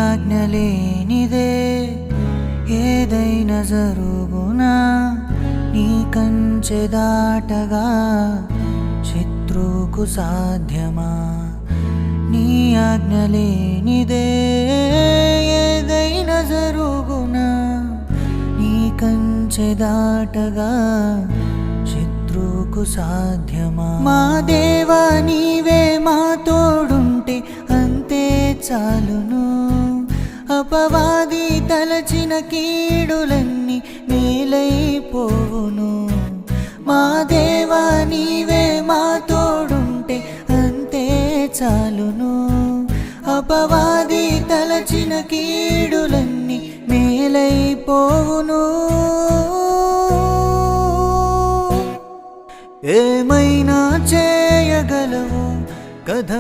ఆజ్ఞలేనిదే ఏదైనా జరుగునా నీ కంచె దాటగా శత్రువుకు సాధ్యమా నీ ఆజ్ఞలేనిదే ఏదైనా జరుగునా నీ కంచె దాటగా శత్రువుకు సాధ్యమా మా దేవా నీవే మా తోడుంటే అంతే చాలును అపవాది తలచిన కీడులన్నీ మేలైపోవును మా దేవా నీవే మా తోడుంటే అంతే చాలును అపవాది తలచిన కీడులన్నీ మేలైపోవును ఏమైనా చేయగలవు కథ